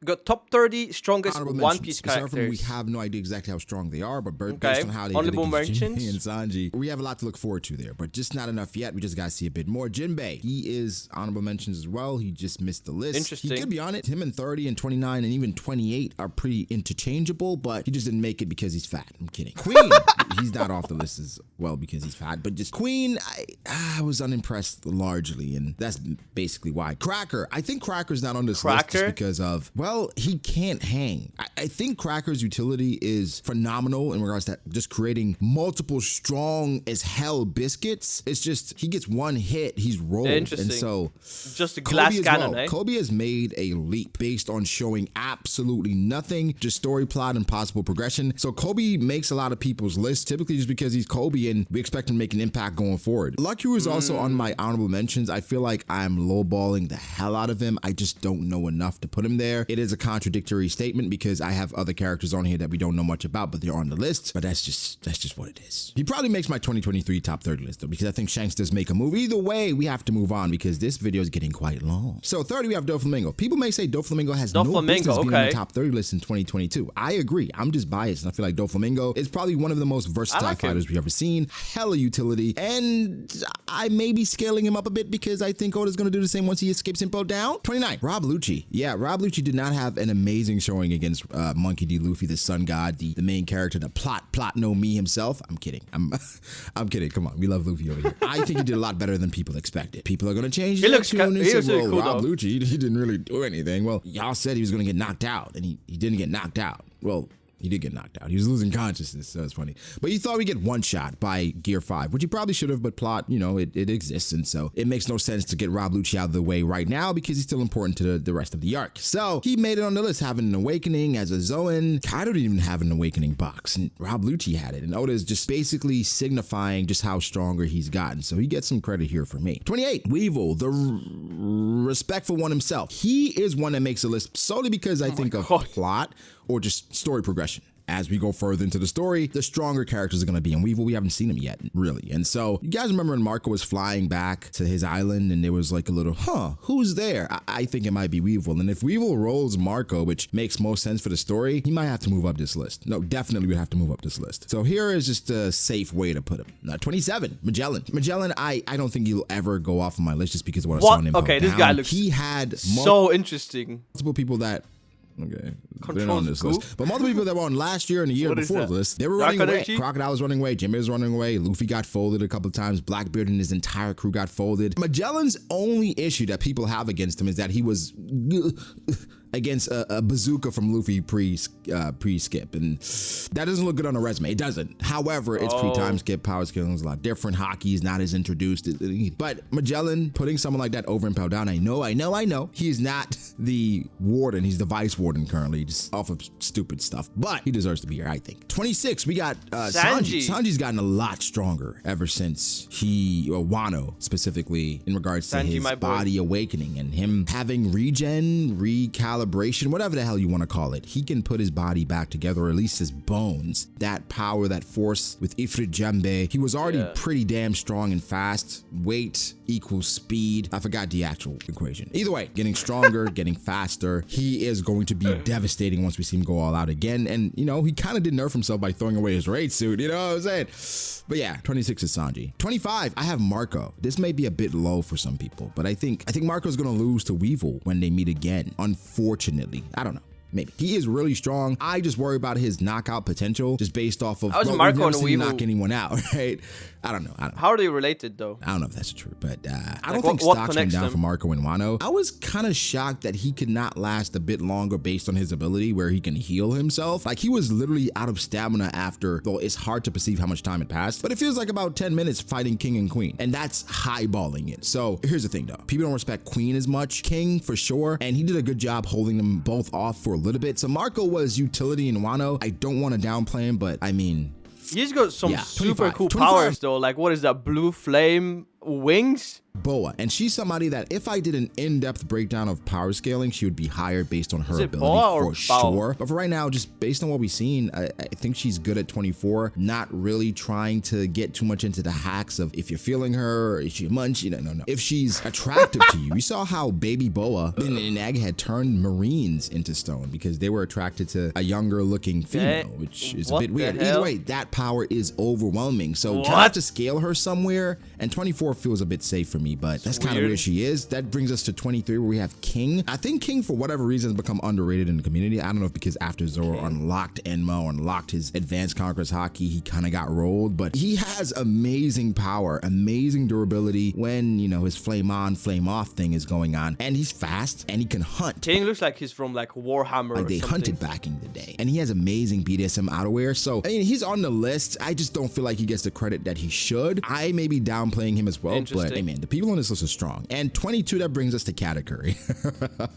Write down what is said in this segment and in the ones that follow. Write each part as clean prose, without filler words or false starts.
got top 30 strongest Honorable One mentions. Piece Aside from characters. we have no idea exactly how strong they are, but based Okay. on how they Honorable did against mentions. Jinbei and Sanji, we have a lot to look forward to there, but just not enough yet. We just gotta see a bit more. Jinbei, he is honorable mentions as well. He just missed the list. Interesting. He could be on it. Him and 30 and 29 and even 28 are pretty interchangeable, but he just didn't make it because he's fat. I'm kidding. Queen, he's not off the list as well because he's fat, but just Queen, I was unimpressed largely, and that's basically why. Cracker, I think Cracker's not on this list just because of, well, he can't hang. I think Cracker's utility is phenomenal in regards to just creating multiple strong as hell biscuits. It's just, he gets one hit, he's rolled. Interesting. And so, Just a glass cannon, eh? Kobe has made a leap based on showing absolutely nothing, just story plot and possible progression. So Kobe makes a lot of people's lists, typically just because he's Kobe and we expect him to make an impact going forward. Lucky is also on my honorable mentions. I feel like I'm lowballing the hell out of him. I just don't know enough to put him there. It is a contradictory statement because I have other characters on here that we don't know much about, but they're on the list. But that's just what it is. He probably makes my 2023 top 30 list though, because I think Shanks does make a move. Either way, we have to move on because this video is getting quite long. So 30, we have DOFLAMINGO. People may say DOFLAMINGO has no business being on the top 30 list in 2022. I agree. I'm just biased, and I feel like DOFLAMINGO is probably one of the most versatile fighters we've ever seen. Hella utility, and I may be scaling him up a bit because I think Oda's gonna do the same once he escapes Impo down. 29, Rob Lucci. Yeah, Rob Lucci did not have an amazing showing against Monkey D. Luffy, the sun god, the main character, the plot no me himself. I'm kidding. I'm kidding. Come on, we love Luffy over here. I think he did a lot better than people expected. People are gonna change their tune and say, well, cool, Rob Lucci, he didn't really do anything. Well, y'all said he was gonna get knocked out, and he didn't get knocked out. Well, he did get knocked out. He was losing consciousness, so it's funny. But you thought we'd get one shot by Gear 5, which he probably should have, but plot, you know, it exists, and so it makes no sense to get Rob Lucci out of the way right now because he's still important to the rest of the arc. So he made it on the list, having an awakening as a Zoan. Kaido didn't even have an awakening box, and Rob Lucci had it, and Oda is just basically signifying just how stronger he's gotten, so he gets some credit here for me. 28, Weevil, the respectful one himself. He is one that makes a list solely because I think of plot or just story progression. As we go further into the story, the stronger characters are going to be in Weevil. We haven't seen him yet, really. And so, you guys remember when Marco was flying back to his island and there was like a little, who's there? I think it might be Weevil. And if Weevil rolls Marco, which makes most sense for the story, he might have to move up this list. No, definitely would have to move up this list. So here is just a safe way to put him. 27, Magellan. Magellan, I don't think he'll ever go off on my list just because of what I saw in him. Okay, this guy looks so interesting. Multiple people that they're on this list. But multiple people that were on last year and the year before this, they were running away. Crocodile was running away. Jinbei was running away. Luffy got folded a couple of times. Blackbeard and his entire crew got folded. Magellan's only issue that people have against him is that he was against a bazooka from Luffy pre-skip, and that doesn't look good on a resume. It doesn't. However, it's pre-time skip. Power scaling is a lot different. Hockey is not as introduced. But Magellan, putting someone like that over Impel Down, I know. He's not the warden. He's the vice warden currently, just off of stupid stuff. But he deserves to be here, I think. 26, we got Sanji. Sanji's gotten a lot stronger ever since Wano, specifically, in regards to his body awakening and him having regen, recalibration, whatever the hell you want to call it. He can put his body back together, or at least his bones. That power, that force with Ifrit Jembe. He was already pretty damn strong and fast. Weight equals speed. I forgot the actual equation. Either way, getting stronger, getting faster. He is going to be devastating once we see him go all out again. And, you know, he kind of did nerf himself by throwing away his raid suit. You know what I'm saying? But yeah, 26 is Sanji. 25, I have Marco. This may be a bit low for some people, but I think Marco's going to lose to Weevil when they meet again. Unfortunately, I don't know. Maybe. He is really strong. I just worry about his knockout potential just based off of Marco and Weevil knock anyone out, right? I don't know. How are they related though? I don't know if that's true, but I don't think stocks went down for Marco and Wano. I was kind of shocked that he could not last a bit longer based on his ability where he can heal himself. Like, he was literally out of stamina after, though it's hard to perceive how much time had passed, but it feels like about 10 minutes fighting King and Queen, and that's highballing it. So here's the thing though. People don't respect Queen as much. King for sure, and he did a good job holding them both off for a little bit. So Marco was utility in Wano. I don't want to downplay him, but I mean, he's got some super cool powers though. Like, what is that? Blue flame wings? Boa. And she's somebody that if I did an in-depth breakdown of power scaling, she would be higher based on her ability for sure. But for right now, just based on what we've seen, I think she's good at 24, not really trying to get too much into the hacks of if you're feeling her, or if she munch, no. If she's attractive to you, we saw how baby Boa in Egg had turned Marines into stone because they were attracted to a younger looking female, which is a bit weird. Either way, that power is overwhelming. So you have to scale her somewhere, and 24 feels a bit safe for me, but that's kind of where she is. That brings us to 23, where we have King. I think King, for whatever reason, has become underrated in the community. I don't know if because after Zoro unlocked Enma, unlocked his advanced Conqueror's Haki, he kind of got rolled, but he has amazing power, amazing durability when, his flame on, flame off thing is going on, and he's fast, and he can hunt. King looks like he's from like Warhammer like they hunted back in the day, and he has amazing BDSM outerwear, so I mean, he's on the list. I just don't feel like he gets the credit that he should. I may be downplaying him as well, but hey man, the people on this list are strong. And 22, that brings us to Katakuri.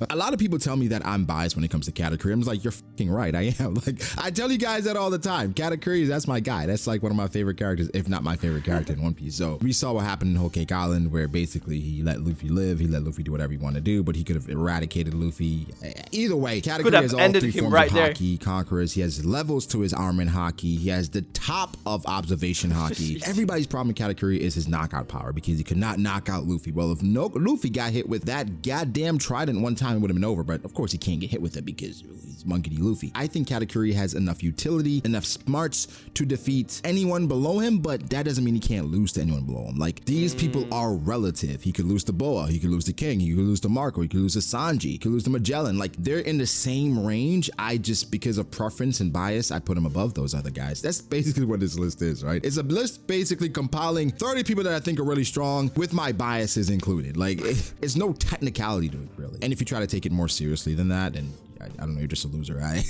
A lot of people tell me that I'm biased when it comes to Katakuri. I'm just like, you're fucking right, I am. Like, I tell you guys that all the time. Katakuri, that's my guy. That's like one of my favorite characters, if not my favorite character in One Piece. So we saw what happened in Whole Cake Island, where basically he let Luffy live, he let Luffy do whatever he wanted to do, but he could have eradicated Luffy. Either way, Katakuri has all three forms of Haki, Conquerors. He has levels to his armament Haki. He has the top of observation Haki. Everybody's problem with Katakuri is his knockout power, because he could not knock out Luffy. Well, if Luffy got hit with that goddamn trident one time, it would have been over, but of course he can't get hit with it because he's Monkey D. Luffy. I think Katakuri has enough utility, enough smarts to defeat anyone below him, but that doesn't mean he can't lose to anyone below him. Like, these people are relative. He could lose to Boa, he could lose to King, he could lose to Marco, he could lose to Sanji, he could lose to Magellan. Like, they're in the same range. I just, because of preference and bias, I put him above those other guys. That's basically what this list is, right? It's a list basically compiling 30 people that I think are really strong, with my biases included. Like, it's no technicality to it, really. And if you try to take it more seriously than that, and I don't know, you're just a loser. I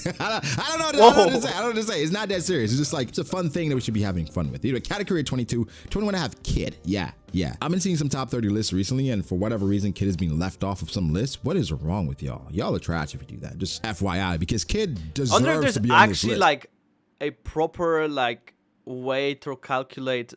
don't know what to say. It's not that serious. It's just like, it's a fun thing that we should be having fun with. Category 22, 21 I have Kid. Yeah. I've been seeing some top 30 lists recently, and for whatever reason, Kid is being left off of some lists. What is wrong with y'all? Y'all are trash if you do that. Just FYI, because Kid deserves to be on this list. Actually like a proper like way to calculate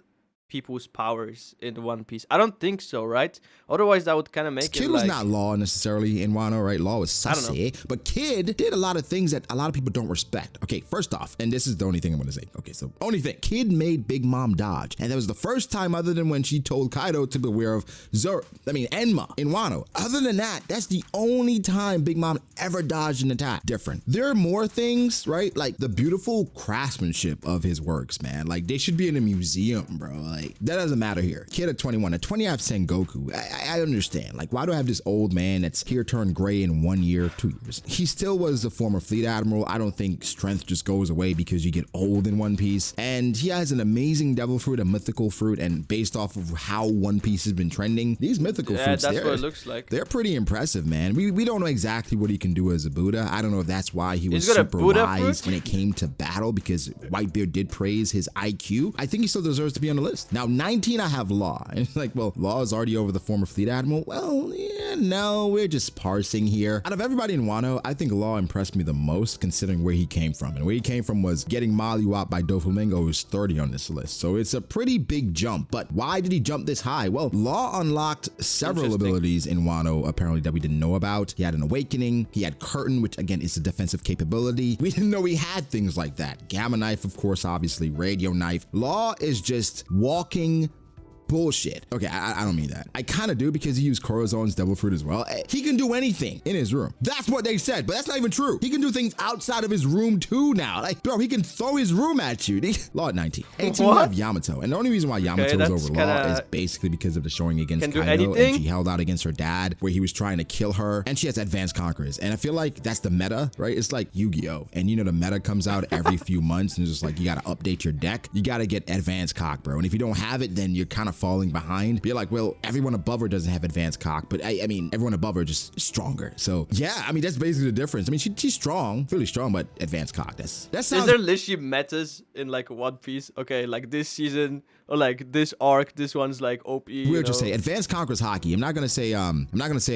people's powers in One Piece. I don't think so, right? Otherwise, that would kind of make it Kid was not Law necessarily in Wano, right? Law was Sase, but Kid did a lot of things that a lot of people don't respect. Okay, first off, and this is the only thing I'm going to say. Okay, so only thing, Kid made Big Mom dodge, and that was the first time other than when she told Kaido to beware of Enma in Wano. Other than that, that's the only time Big Mom ever dodged an attack. Different. There are more things, right? Like the beautiful craftsmanship of his works, man. Like, they should be in a museum, bro. Like, that doesn't matter here. Kid at 21. At 20, I have Sengoku. I understand. Like, why do I have this old man that's here turned gray in 1 year, 2 years? He still was the former fleet admiral. I don't think strength just goes away because you get old in One Piece. And he has an amazing devil fruit, a mythical fruit, and based off of how One Piece has been trending, these mythical fruits, that's what it looks like. They're pretty impressive, man. We don't know exactly what he can do as a Buddha. I don't know if that's why he was super wise when it came to battle, because Whitebeard did praise his IQ. I think he still deserves to be on the list. Now, 19, I have Law. And it's like, well, Law is already over the former fleet admiral. Well, yeah, no, we're just parsing here. Out of everybody in Wano, I think Law impressed me the most, considering where he came from. And where he came from was getting mollywopped by DOFLAMINGO, who's 30 on this list. So it's a pretty big jump. But why did he jump this high? Well, Law unlocked several abilities in Wano, apparently, that we didn't know about. He had an awakening. He had Curtain, which again is a defensive capability. We didn't know he had things like that. Gamma Knife, of course, obviously. Radio Knife. Law is just walking bullshit. Okay, I don't mean that. I kind of do, because he used Corazon's devil fruit as well. He can do anything in his room. That's what they said, but that's not even true. He can do things outside of his room too now. Like, bro, he can throw his room at you. Law at 19. 18, we have Yamato. And the only reason why Yamato is over Law is basically because of the showing against Kaido, and she held out against her dad, where he was trying to kill her, and she has advanced conquerors. And I feel like that's the meta, right? It's like Yu-Gi-Oh! And you know, the meta comes out every few months, and it's just like, you got to update your deck. You got to get advanced cock, bro. And if you don't have it, then you're kind of falling behind. But you're like, well, everyone above her doesn't have advanced cock, but I mean, everyone above her just stronger. So yeah, I mean, that's basically the difference. I mean, she's strong, really strong, but advanced cock. That sounds. Is there literally metas in like One Piece? Okay, like this season or like this arc, this one's like OP. We'll just say advanced conquerors Haki. I'm not gonna say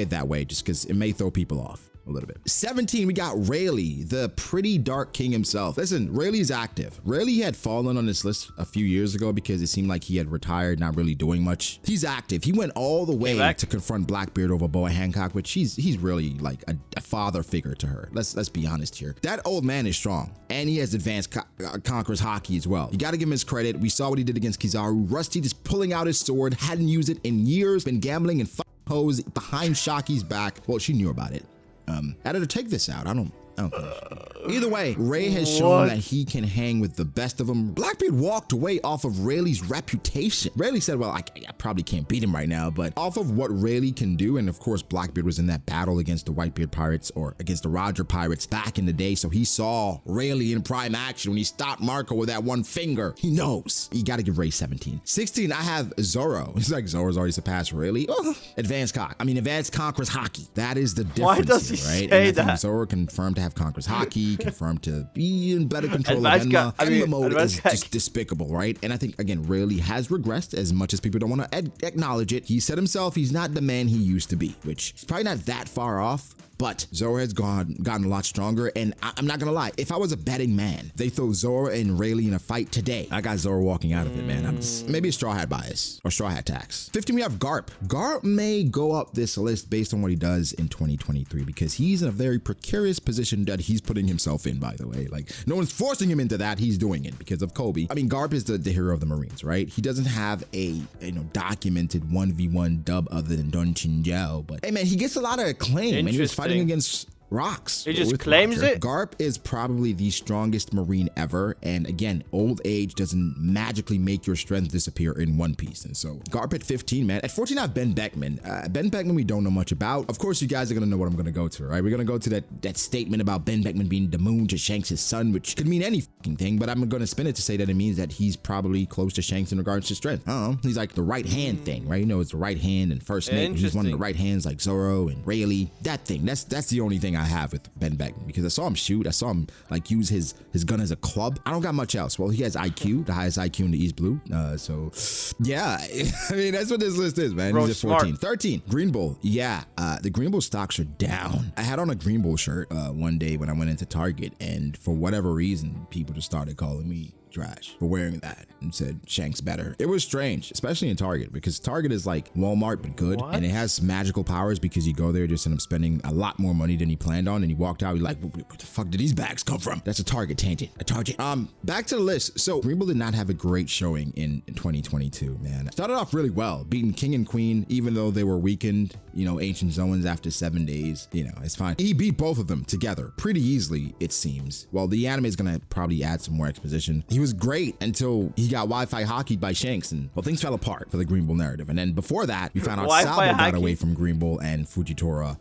it that way, just because it may throw people off. a little bit. 17, we got Rayleigh, the pretty dark king himself. Listen, Rayleigh's active. Rayleigh had fallen on this list a few years ago because it seemed like he had retired, not really doing much. He's active. He went all the way to confront Blackbeard over Boa Hancock, which he's really like a father figure to her. Let's be honest here. That old man is strong, and he has advanced conqueror's haki as well. You got to give him his credit. We saw what he did against Kizaru. Rusty just pulling out his sword, hadn't used it in years, been gambling and hoes behind Shaki's back. Well, she knew about it. Had her to take this out. I don't think either way, Ray has shown that he can hang with the best of them. Blackbeard walked away off of Rayleigh's reputation. Rayleigh said, well, I probably can't beat him right now, but off of what Rayleigh can do, and of course, Blackbeard was in that battle against the Whitebeard Pirates, or against the Roger Pirates back in the day, so he saw Rayleigh in prime action when he stopped Marco with that one finger. He knows. You gotta give Ray 17. 16, I have Zoro. It's like Zoro's already surpassed Rayleigh. Advanced Conqueror's haki. That is the difference. Why does he say that? Zoro confirmed to have Conqueror's haki, confirmed to be in better control of Enma. Enma mode is just despicable, right? And I think, again, Rayleigh has regressed as much as people don't want to acknowledge it. He said himself he's not the man he used to be, which is probably not that far off. But Zoro has gotten a lot stronger, and I'm not gonna lie, if I was a betting man, they throw Zoro and Rayleigh in a fight today, I got Zoro walking out of it, man. Maybe a straw hat bias or straw hat tax. 15, we have GARP. GARP may go up this list based on what he does in 2023 because he's in a very precarious position that he's putting himself in, by the way. Like, no one's forcing him into that, he's doing it because of Kobe. I mean, GARP is the hero of the Marines, right? He doesn't have a documented 1v1 dub other than Don Chinjao, but hey man, he gets a lot of acclaim and he was fighting against rocks. He just claims it. GARP is probably the strongest Marine ever, and again, old age doesn't magically make your strength disappear in One Piece. And so GARP at 15, man. At 14, I have Ben Beckman. Ben Beckman we don't know much about. Of course, you guys are gonna know what I'm gonna go to, right? We're gonna go to that statement about Ben Beckman being the moon to Shanks' son, which could mean any fucking thing, but I'm gonna spin it to say that it means that he's probably close to Shanks in regards to strength. I don't know. He's like the right hand thing, right? You know, it's the right hand and first mate. He's one of the right hands like Zoro and Rayleigh. That thing. That's the only thing I have with Ben Beckman, because I saw him shoot. I saw him like use his gun as a club. I don't got much else. Well, he has IQ, the highest IQ in the East Blue. So yeah, I mean, that's what this list is, man. He's at 14. 13, Green Bull. Yeah, the Green Bull stocks are down. I had on a Green Bull shirt one day when I went into Target, and for whatever reason, people just started calling me trash for wearing that and said Shanks better. It was strange, especially in Target, because Target is like Walmart but good. And it has magical powers because you go there, just end up spending a lot more money than you planned on, and you walked out, you're like, what the fuck did these bags come from? That's a Target tangent. A Target. Back to the list. So Green Bull did not have a great showing in 2022, man. Started off really well, beating King and Queen, even though they were weakened, ancient Zoans after 7 days. It's fine. He beat both of them together pretty easily, it seems. Well, the anime is gonna probably add some more exposition. He was great until he got Wi-Fi hockeyed by Shanks, and well, things fell apart for the Green Bull narrative. And then before that, we found out Sabo got away from Green Bull and Fujitora,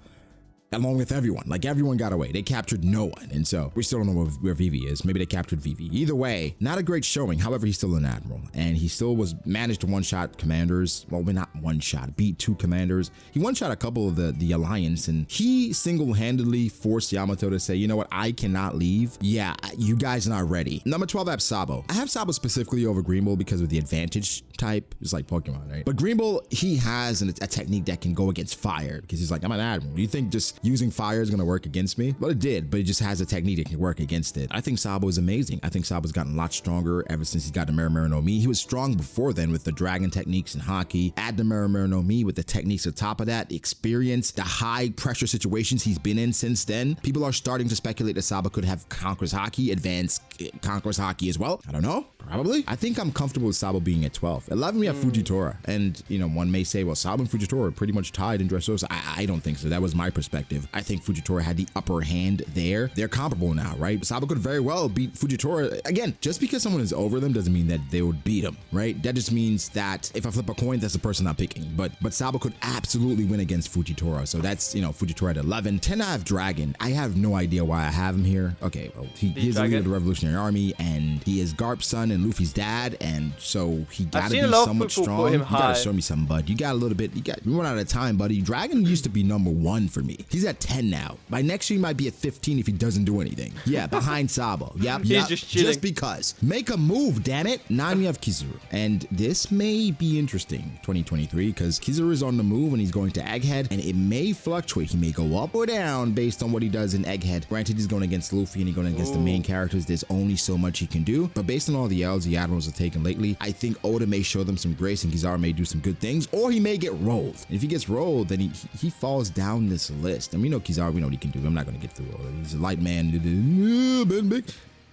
along with everyone. Like, everyone got away. They captured no one. And so we still don't know where Vivi is. Maybe they captured Vivi. Either way, not a great showing. However, he's still an admiral, and he still managed to one-shot commanders. Well, not one-shot, beat 2 commanders. He one-shot a couple of the alliance, and he single-handedly forced Yamato to say, you know what, I cannot leave. Yeah, you guys are not ready. Number 12, I have Sabo. I have Sabo specifically over Green Bull because of the advantage type. It's like Pokemon, right? But Green Bull, he has a technique that can go against fire, because he's like, I'm an admiral. Do you think just using fire is going to work against me? Well, it did, but it just has a technique that can work against it. I think Sabo is amazing. I think Sabo's gotten a lot stronger ever since he's got the Mera no Mi. He was strong before then with the dragon techniques and hockey. Add the Mera no Mi with the techniques on top of that, the experience, the high pressure situations he's been in since then. People are starting to speculate that Sabo could have Conqueror's Haki, advanced Conqueror's Haki as well. I don't know. Probably. I think I'm comfortable with Sabo being at 12. 11, we have Fujitora. And, one may say, well, Sabo and Fujitora are pretty much tied in Dressrosa. I don't think so. That was my perspective. I think Fujitora had the upper hand there. They're comparable now, right? Sabo could very well beat Fujitora. Again, just because someone is over them doesn't mean that they would beat him, right? That just means that if I flip a coin, that's the person I'm picking. But Sabo could absolutely win against Fujitora. So that's, Fujitora at 11. 10, I have Dragon. I have no idea why I have him here. Okay, well, he is the leader of the Revolutionary Army, and he is Garp's son and Luffy's dad, and so he gotta be somewhat strong. You gotta show me something, bud. You got a little bit. We run out of time, buddy. Dragon used to be number 1 for me. He's at 10 now. By next year, he might be at 15 if he doesn't do anything. Yeah, behind Sabo. Yep. He's just chilling. Just because. Make a move, damn it. Now we have Kizaru. And this may be interesting, 2023, because Kizaru is on the move and he's going to Egghead, and it may fluctuate. He may go up or down based on what he does in Egghead. Granted, he's going against Luffy and he's going against the main characters. There's only so much he can do. But based on all the L's the Admirals have taken lately, I think Oda may show them some grace and Kizaru may do some good things, or he may get rolled. And if he gets rolled, then he falls down this list. And we know Kizaru, we know what he can do. I'm not going to get through all of it. He's a light man.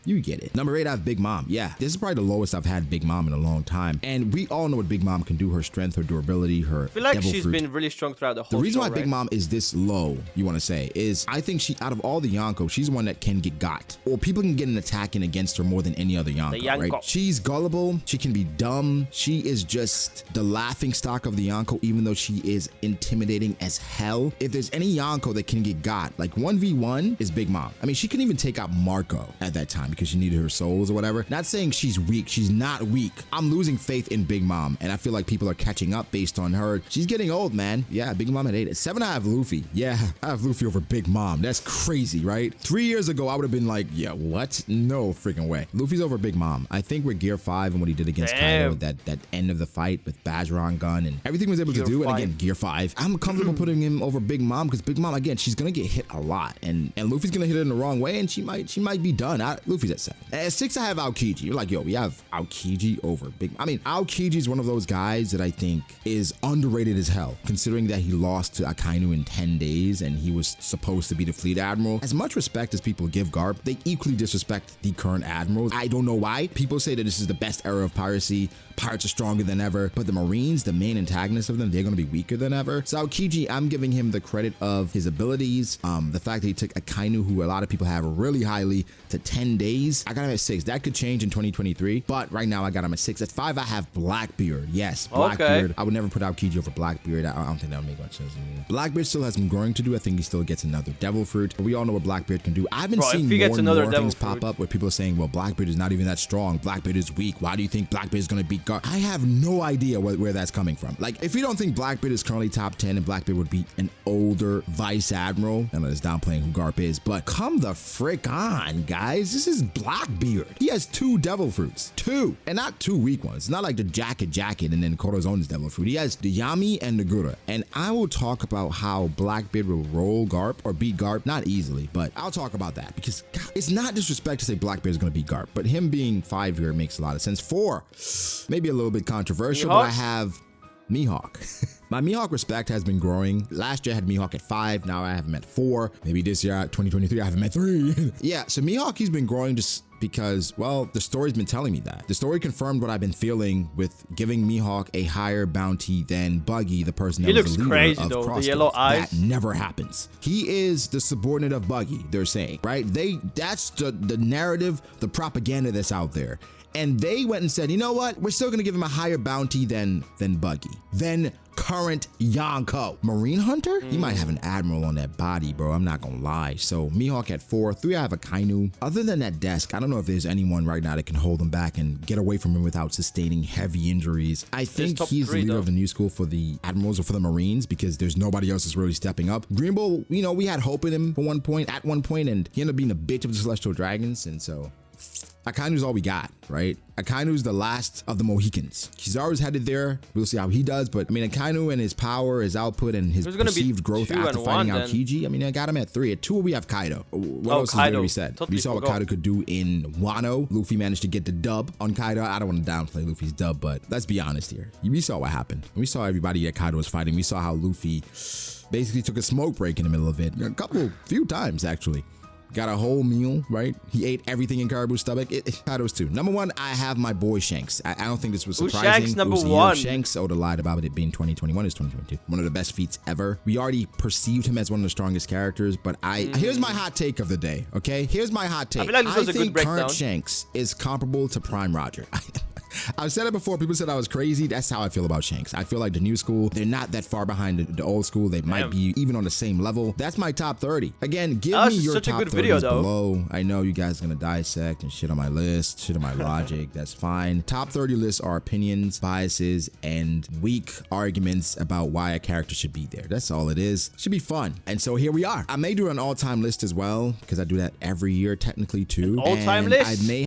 You get it. Number 8, I have Big Mom. Yeah, this is probably the lowest I've had Big Mom in a long time. And we all know what Big Mom can do. Her strength, her durability, her I feel like devil she's fruit. been really strong throughout the whole The reason show, why Big Mom is this low, you want to say, is I think she, out of all the Yonko, she's the one that can get got. Or people can get an attack in against her more than any other Yonko, right? She's gullible. She can be dumb. She is just the laughing stock of the Yonko, even though she is intimidating as hell. If there's any Yonko that can get got, like 1v1 is Big Mom. I mean, she couldn't even take out Marco at that time because she needed her soul or whatever. Not saying she's weak. She's not weak. I'm losing faith in Big Mom, and I feel like people are catching up based on her. She's getting old, man. Yeah, Big Mom at 8. At 7, I have Luffy. Yeah, I have Luffy over Big Mom. That's crazy, right? 3 years ago, I would have been like, yeah, what? No freaking way. Luffy's over Big Mom. I think with Gear 5 and what he did against Kaido, that end of the fight with Bajoran gun and everything he was able to do, and again, Gear 5, I'm comfortable putting him over Big Mom because Big Mom, again, she's gonna get hit a lot, and Luffy's gonna hit it in the wrong way, and she might be done. Luffy's at 7. At 6, I have Aokiji. You're like, yo, we have Aokiji over Big Mom. I mean, Aokiji is one of those guys that I think is underrated as hell, considering that he lost to Akainu in 10 days and he was supposed to be the fleet admiral. As much respect as people give Garp, they equally disrespect the current admirals. I don't know why. People say that this is the best era of piracy. Pirates are stronger than ever, but the Marines, the main antagonists of them, they're going to be weaker than ever. So Aokiji, I'm giving him the credit of his abilities, the fact that he took Akainu, who a lot of people have really highly, to 10 days. I got him at 6. That could change in 2023, but right now I got him at 6. At 5, I have Blackbeard. Yes, Blackbeard. Okay. I would never put Aokiji over Blackbeard. I don't think that would make much sense. Blackbeard still has some growing to do. I think he still gets another devil fruit. But we all know what Blackbeard can do. I've been seeing more and more things pop up where people are saying, well, Blackbeard is not even that strong. Blackbeard is weak. Why do you think Blackbeard is going to beat Garp? I have no idea where that's coming from. Like, if you don't think Blackbeard is currently top 10 and Blackbeard would beat an older vice admiral, I know it's downplaying who Garp is, but come the frick on, guys. This is Blackbeard. He has 2 devil fruits. 2. And not 2 weak ones. It's not like the jacket and then Koro's own devil fruit. He has the Yami and the Gura. And I will talk about how Blackbeard will roll Garp or beat Garp. Not easily, but I'll talk about that because God, it's not disrespect to say Blackbeard is going to beat Garp, but him being 5 here makes a lot of sense. 4, maybe a little bit controversial, but I have MIHAWK. My MIHAWK respect has been growing. Last year I had MIHAWK at 5. Now I have him at 4. Maybe this year, 2023, I have him at 3. Yeah, so MIHAWK, he's been growing just because, well, the story's been telling me that. The story confirmed what I've been feeling with giving MIHAWK a higher bounty than Buggy, the person that was the leader of Crossbones. The yellow eyes. That never happens. He is the subordinate of Buggy, they're saying, right? That's the narrative, the propaganda that's out there. And they went and said, you know what? We're still going to give him a higher bounty than Buggy. Then current Yonko. Marine Hunter? He might have an admiral on that body, bro. I'm not going to lie. So MIHAWK at 4. 3, I have AKAINU. Other than that desk, I don't know if there's anyone right now that can hold him back and get away from him without sustaining heavy injuries. I think he's the leader of the new school for the admirals or for the Marines because there's nobody else that's really stepping up. Green Bull, you know, we had hope in him at one point, and he ended up being a bitch of the Celestial Dragons, and so Akainu's all we got, right? Akainu's the last of the Mohicans. Kizaru's headed there. We'll see how he does, but I mean, Akainu and his power, his output, and his perceived growth after fighting Aokiji, I mean, I got him at 3. At 2, we have Kaido. What else is there to be said? We saw what Kaido could do in Wano. Luffy managed to get the dub on Kaido. I don't want to downplay Luffy's dub, but let's be honest here. We saw what happened. We saw everybody that Kaido was fighting. We saw how Luffy basically took a smoke break in the middle of it. Few times, actually. Got a whole meal, right? He ate everything in Kaido's stomach. Kaido's 2. Number 1, I have my boy Shanks. I don't think this was surprising. Shanks number 1. Shanks, Oda lied about it being 2021. It's 2022. One of the best feats ever. We already perceived him as one of the strongest characters, but here's my hot take of the day, okay? Here's my hot take. I feel like this was a good breakdown. Current Shanks is comparable to Prime Roger. I've said it before. People said I was crazy. That's how I feel about Shanks. I feel like the new school, they're not that far behind the old school. They might be even on the same level. That's my top 30. Again, give me your top 30s below. I know you guys are going to dissect and shit on my list, shit on my logic. That's fine. Top 30 lists are opinions, biases, and weak arguments about why a character should be there. That's all it is. Should be fun. And so here we are. I may do an all-time list as well, because I do that every year technically too. All-time list? I may